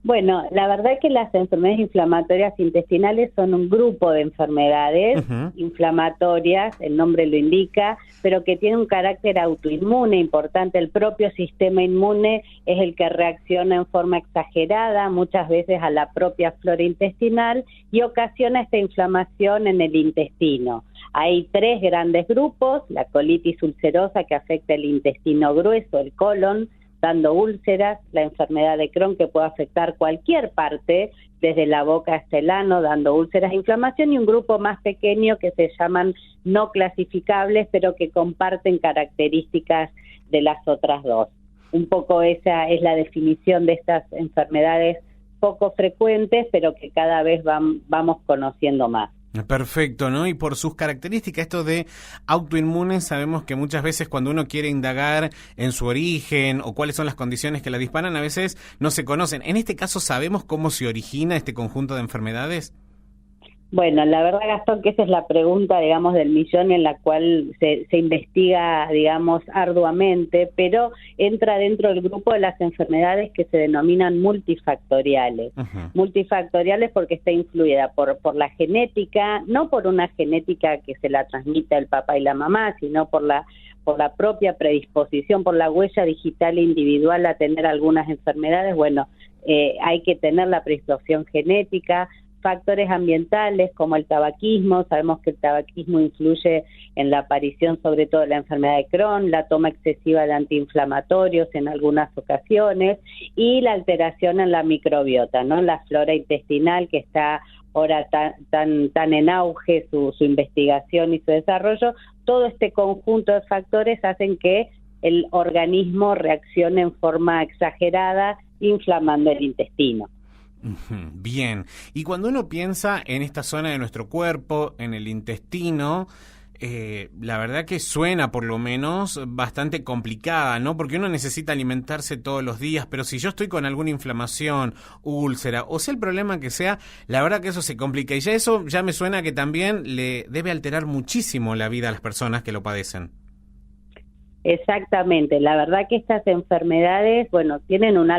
Bueno, la verdad es que las enfermedades inflamatorias intestinales son un grupo de enfermedades inflamatorias, el nombre lo indica, pero que tienen un carácter autoinmune importante. El propio sistema inmune es el que reacciona en forma exagerada, muchas veces a la propia flora intestinal, y ocasiona esta inflamación en el intestino. Hay tres grandes grupos: la colitis ulcerosa, que afecta el intestino grueso, el colon, dando úlceras; la enfermedad de Crohn, que puede afectar cualquier parte, desde la boca hasta el ano, dando úlceras e inflamación; y un grupo más pequeño que se llaman no clasificables, pero que comparten características de las otras dos. Un poco esa es la definición de estas enfermedades poco frecuentes, pero que cada vez vamos conociendo más. Perfecto, ¿no? Y por sus características, esto de autoinmunes, sabemos que muchas veces cuando uno quiere indagar en su origen o cuáles son las condiciones que la disparan, a veces no se conocen. En este caso, ¿sabemos cómo se origina este conjunto de enfermedades? Bueno, la verdad, Gastón, que esa es la pregunta, digamos, del millón, en la cual se investiga, digamos, arduamente, pero entra dentro del grupo de las enfermedades que se denominan multifactoriales. Multifactoriales porque está influida por la genética, no por una genética que se la transmite el papá y la mamá, sino por la propia predisposición, por la huella digital individual a tener algunas enfermedades. Bueno, hay que tener la predisposición genética. Factores ambientales como el tabaquismo, sabemos que el tabaquismo influye en la aparición sobre todo de la enfermedad de Crohn, la toma excesiva de antiinflamatorios en algunas ocasiones, y la alteración en la microbiota, ¿no? La flora intestinal, que está ahora tan en auge su investigación y su desarrollo. Todo este conjunto de factores hacen que el organismo reaccione en forma exagerada, inflamando el intestino. Bien, y cuando uno piensa en esta zona de nuestro cuerpo, en el intestino, la verdad que suena por lo menos bastante complicada, ¿no? Porque uno necesita alimentarse todos los días, pero si yo estoy con alguna inflamación, úlcera, o sea el problema que sea, la verdad que eso se complica, y eso ya me suena que también le debe alterar muchísimo la vida a las personas que lo padecen. Exactamente, la verdad que estas enfermedades, bueno, tienen un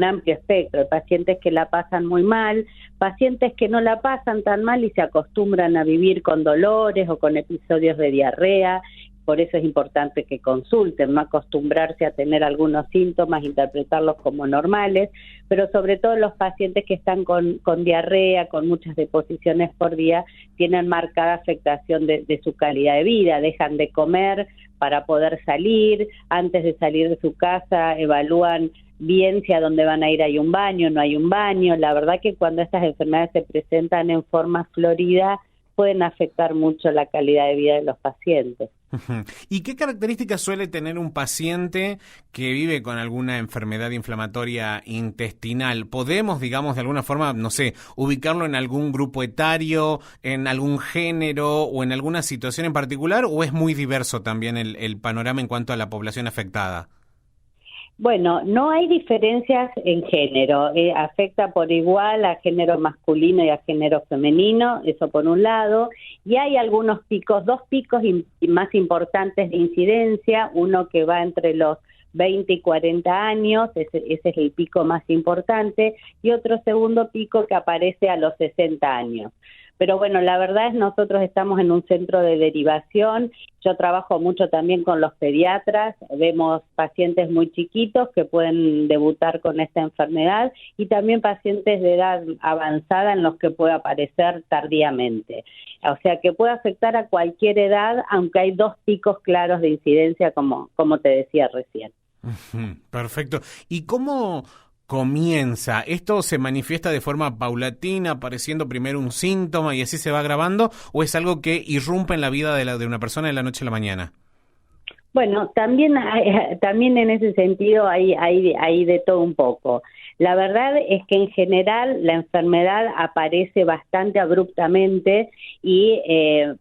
amplio espectro. Hay pacientes que la pasan muy mal, pacientes que no la pasan tan mal y se acostumbran a vivir con dolores o con episodios de diarrea. Por eso es importante que consulten, no acostumbrarse a tener algunos síntomas, interpretarlos como normales, pero sobre todo los pacientes que están con diarrea, con muchas deposiciones por día, tienen marcada afectación de su calidad de vida, dejan de comer para poder salir, antes de salir de su casa evalúan bien si a dónde van a ir hay un baño, no hay un baño. La verdad que cuando estas enfermedades se presentan en forma florida, pueden afectar mucho la calidad de vida de los pacientes. ¿Y qué características suele tener un paciente que vive con alguna enfermedad inflamatoria intestinal? ¿Podemos, digamos, de alguna forma, no sé, ubicarlo en algún grupo etario, en algún género o en alguna situación en particular, o es muy diverso también el panorama en cuanto a la población afectada? Bueno, no hay diferencias en género, afecta por igual a género masculino y a género femenino, eso por un lado, y hay algunos picos, dos picos más importantes de incidencia, uno que va entre los 20 y 40 años, ese es el pico más importante, y otro segundo pico que aparece a los 60 años. Pero bueno, la verdad es nosotros estamos en un centro de derivación, yo trabajo mucho también con los pediatras, vemos pacientes muy chiquitos que pueden debutar con esta enfermedad y también pacientes de edad avanzada en los que puede aparecer tardíamente. O sea que puede afectar a cualquier edad, aunque hay dos picos claros de incidencia, como te decía recién. Perfecto. ¿Y cómo comienza? ¿Esto se manifiesta de forma paulatina, apareciendo primero un síntoma y así se va agravando, o es algo que irrumpe en la vida de una persona de la noche a la mañana? Bueno, también en ese sentido hay de todo un poco. La verdad es que en general la enfermedad aparece bastante abruptamente y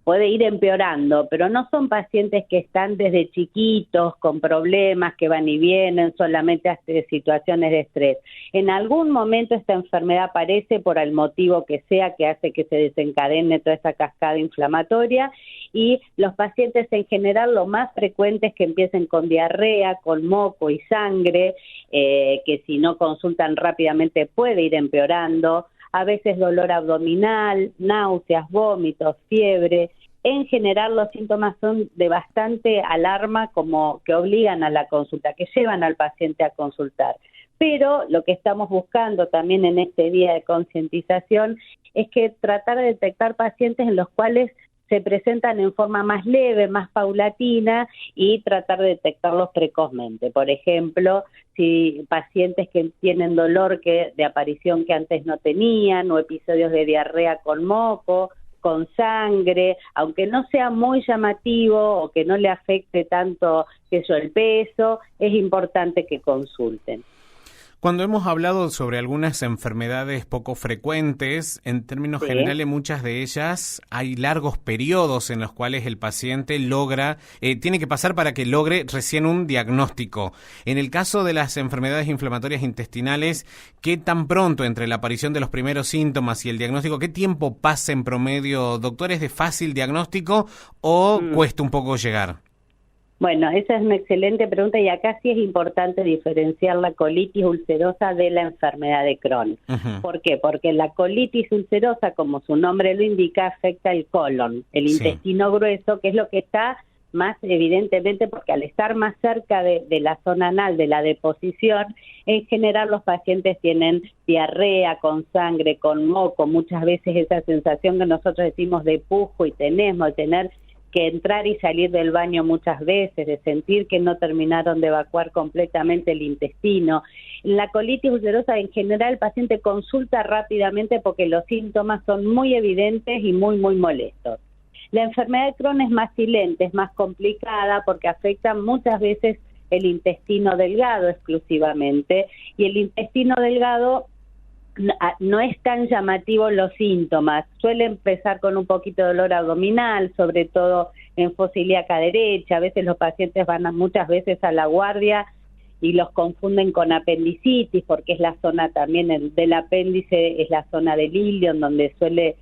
puede ir empeorando, pero no son pacientes que están desde chiquitos con problemas que van y vienen solamente hasta situaciones de estrés. En algún momento esta enfermedad aparece por el motivo que sea, que hace que se desencadene toda esa cascada inflamatoria, y los pacientes en general lo más frecuente es que empiecen con diarrea, con moco y sangre, que si no consultan tan rápidamente puede ir empeorando, a veces dolor abdominal, náuseas, vómitos, fiebre. En general los síntomas son de bastante alarma, como que obligan a la consulta, que llevan al paciente a consultar. Pero lo que estamos buscando también en este día de concientización es que tratar de detectar pacientes en los cuales se presentan en forma más leve, más paulatina, y tratar de detectarlos precozmente. Por ejemplo, si pacientes que tienen dolor de aparición que antes no tenían, o episodios de diarrea con moco, con sangre, aunque no sea muy llamativo o que no le afecte tanto el peso, es importante que consulten. Cuando hemos hablado sobre algunas enfermedades poco frecuentes, en términos generales, muchas de ellas hay largos periodos en los cuales el paciente tiene que pasar para que logre recién un diagnóstico. En el caso de las enfermedades inflamatorias intestinales, ¿qué tan pronto entre la aparición de los primeros síntomas y el diagnóstico, qué tiempo pasa en promedio, doctor? ¿Es de fácil diagnóstico o cuesta un poco llegar? Bueno, esa es una excelente pregunta, y acá sí es importante diferenciar la colitis ulcerosa de la enfermedad de Crohn. Uh-huh. ¿Por qué? Porque la colitis ulcerosa, como su nombre lo indica, afecta el colon, el intestino grueso, que es lo que está más evidentemente, porque al estar más cerca de la zona anal, de la deposición, en general los pacientes tienen diarrea con sangre, con moco, muchas veces esa sensación que nosotros decimos de pujo y tener que entrar y salir del baño muchas veces, de sentir que no terminaron de evacuar completamente el intestino. En la colitis ulcerosa, en general, el paciente consulta rápidamente porque los síntomas son muy evidentes y muy, muy molestos. La enfermedad de Crohn es más silente, es más complicada porque afecta muchas veces el intestino delgado exclusivamente, y el intestino delgado no es tan llamativo los síntomas. Suele empezar con un poquito de dolor abdominal, sobre todo en fosa ilíaca derecha. A veces los pacientes van muchas veces a la guardia y los confunden con apendicitis, porque es la zona también del apéndice, es la zona del ilion donde suele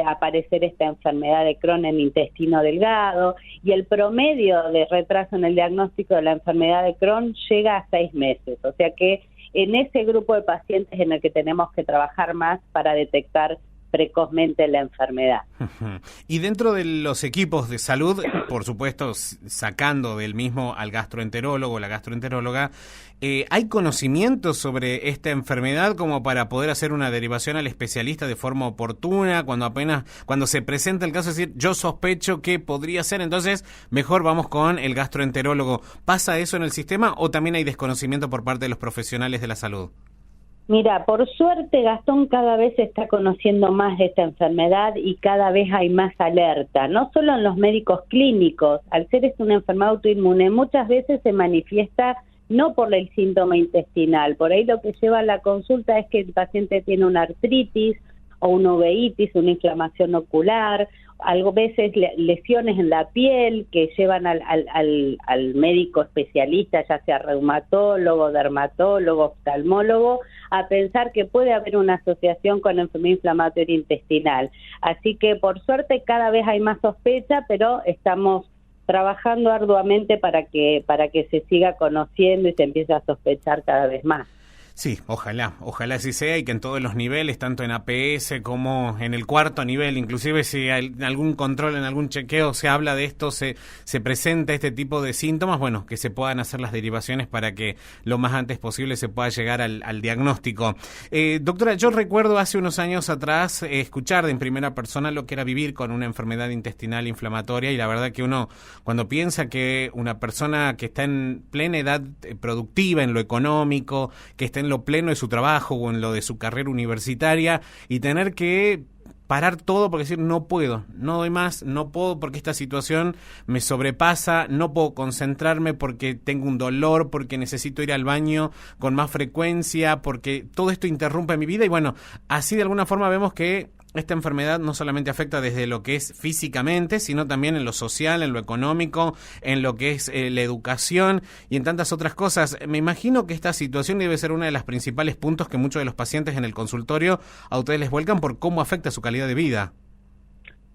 aparecer esta enfermedad de Crohn en intestino delgado, y el promedio de retraso en el diagnóstico de la enfermedad de Crohn llega a 6 meses, o sea que en ese grupo de pacientes en el que tenemos que trabajar más para detectar precozmente la enfermedad. Y dentro de los equipos de salud, por supuesto, sacando del mismo al gastroenterólogo o la gastroenteróloga, ¿hay conocimiento sobre esta enfermedad como para poder hacer una derivación al especialista de forma oportuna, cuando se presenta el caso, decir, yo sospecho que podría ser, entonces mejor vamos con el gastroenterólogo? ¿Pasa eso en el sistema o también hay desconocimiento por parte de los profesionales de la salud? Mira, por suerte Gastón cada vez se está conociendo más de esta enfermedad y cada vez hay más alerta, no solo en los médicos clínicos. Al ser una enfermedad autoinmune, muchas veces se manifiesta no por el síntoma intestinal. Por ahí lo que lleva a la consulta es que el paciente tiene una artritis o una uveitis, una inflamación ocular, a veces lesiones en la piel que llevan al médico especialista, ya sea reumatólogo, dermatólogo, oftalmólogo, a pensar que puede haber una asociación con enfermedad inflamatoria intestinal. Así que por suerte cada vez hay más sospecha, pero estamos trabajando arduamente para que se siga conociendo y se empiece a sospechar cada vez más. Sí, ojalá así sea, y que en todos los niveles, tanto en APS como en el cuarto nivel, inclusive si hay algún control, en algún chequeo se habla de esto, se presenta este tipo de síntomas, bueno, que se puedan hacer las derivaciones para que lo más antes posible se pueda llegar al diagnóstico. Doctora, yo recuerdo hace unos años atrás escuchar en primera persona lo que era vivir con una enfermedad intestinal inflamatoria, y la verdad que uno, cuando piensa que una persona que está en plena edad productiva, en lo económico, que está en lo pleno de su trabajo o en lo de su carrera universitaria, y tener que parar todo porque decir no puedo, no doy más, no puedo porque esta situación me sobrepasa, no puedo concentrarme porque tengo un dolor, porque necesito ir al baño con más frecuencia, porque todo esto interrumpe mi vida, y bueno, así de alguna forma vemos que esta enfermedad no solamente afecta desde lo que es físicamente, sino también en lo social, en lo económico, en lo que es la educación y en tantas otras cosas. Me imagino que esta situación debe ser uno de los principales puntos que muchos de los pacientes en el consultorio a ustedes les vuelcan por cómo afecta su calidad de vida.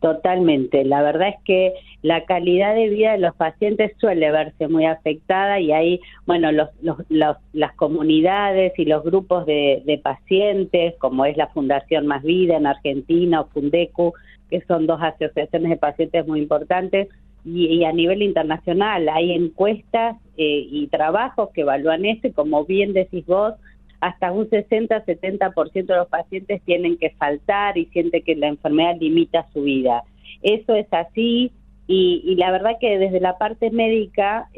Totalmente. La verdad es que la calidad de vida de los pacientes suele verse muy afectada y ahí, bueno, las comunidades y los grupos de pacientes, como es la Fundación Más Vida en Argentina o Fundecu, que son dos asociaciones de pacientes muy importantes, y a nivel internacional hay encuestas y trabajos que evalúan esto, y como bien decís vos, hasta un 60-70% de los pacientes tienen que faltar y sienten que la enfermedad limita su vida. Eso es así y la verdad que desde la parte médica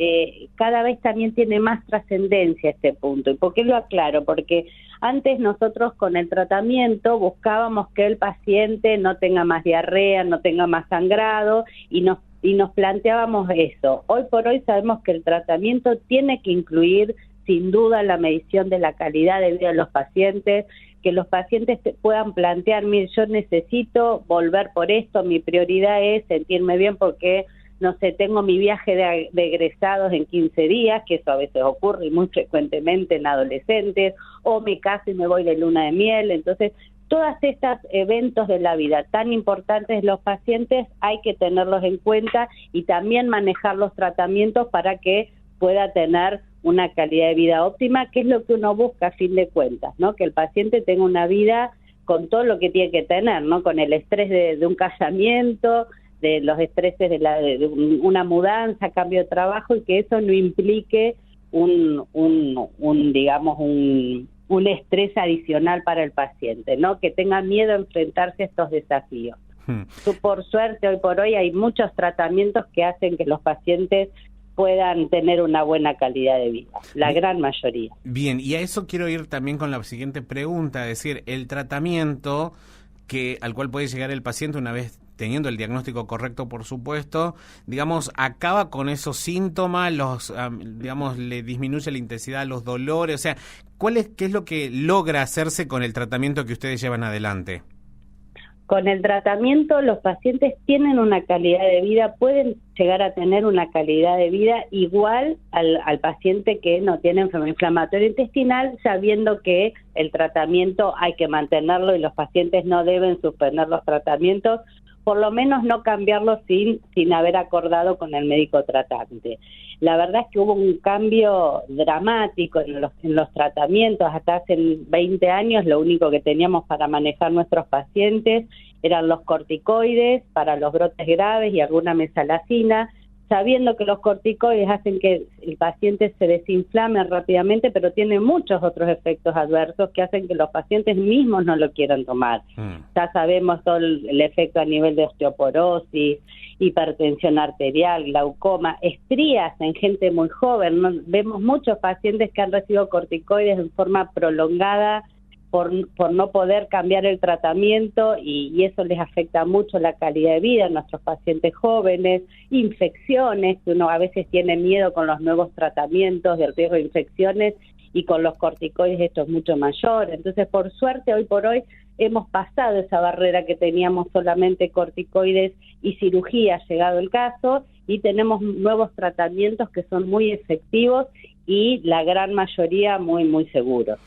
cada vez también tiene más trascendencia este punto. ¿Y por qué lo aclaro? Porque antes nosotros con el tratamiento buscábamos que el paciente no tenga más diarrea, no tenga más sangrado y nos planteábamos eso. Hoy por hoy sabemos que el tratamiento tiene que incluir sin duda la medición de la calidad de vida de los pacientes, que los pacientes puedan plantear, mire, yo necesito volver por esto, mi prioridad es sentirme bien porque, no sé, tengo mi viaje de egresados en 15 días, que eso a veces ocurre y muy frecuentemente en adolescentes, o me caso y me voy de luna de miel. Entonces, todos estos eventos de la vida tan importantes de los pacientes hay que tenerlos en cuenta y también manejar los tratamientos para que pueda tener una calidad de vida óptima, que es lo que uno busca a fin de cuentas, ¿no? Que el paciente tenga una vida con todo lo que tiene que tener, ¿no? Con el estrés de un casamiento, de los estreses de una mudanza, cambio de trabajo, y que eso no implique un estrés adicional para el paciente, ¿no? Que tenga miedo a enfrentarse a estos desafíos. Por suerte, hoy por hoy hay muchos tratamientos que hacen que los pacientes puedan tener una buena calidad de vida, la gran mayoría. Bien, y a eso quiero ir también con la siguiente pregunta, es decir, el tratamiento al cual puede llegar el paciente una vez teniendo el diagnóstico correcto, por supuesto, digamos, acaba con esos síntomas, digamos, le disminuye la intensidad, los dolores, o sea, ¿qué es lo que logra hacerse con el tratamiento que ustedes llevan adelante? Con el tratamiento los pacientes tienen una calidad de vida, pueden llegar a tener una calidad de vida igual al paciente que no tiene enfermedad inflamatoria intestinal, sabiendo que el tratamiento hay que mantenerlo y los pacientes no deben suspender los tratamientos, por lo menos no cambiarlos sin haber acordado con el médico tratante. La verdad es que hubo un cambio dramático en los tratamientos. Hasta hace 20 años lo único que teníamos para manejar nuestros pacientes eran los corticoides para los brotes graves y alguna mesalazina, sabiendo que los corticoides hacen que el paciente se desinflame rápidamente, pero tiene muchos otros efectos adversos que hacen que los pacientes mismos no lo quieran tomar. Ya sabemos todo el efecto a nivel de osteoporosis, hipertensión arterial, glaucoma, estrías en gente muy joven, ¿no? Vemos muchos pacientes que han recibido corticoides en forma prolongada por no poder cambiar el tratamiento y eso les afecta mucho la calidad de vida a nuestros pacientes jóvenes, infecciones, que uno a veces tiene miedo con los nuevos tratamientos del riesgo de infecciones y con los corticoides esto es mucho mayor. Entonces, por suerte, hoy por hoy hemos pasado esa barrera que teníamos solamente corticoides y cirugía, llegado el caso, y tenemos nuevos tratamientos que son muy efectivos y la gran mayoría muy, muy seguros.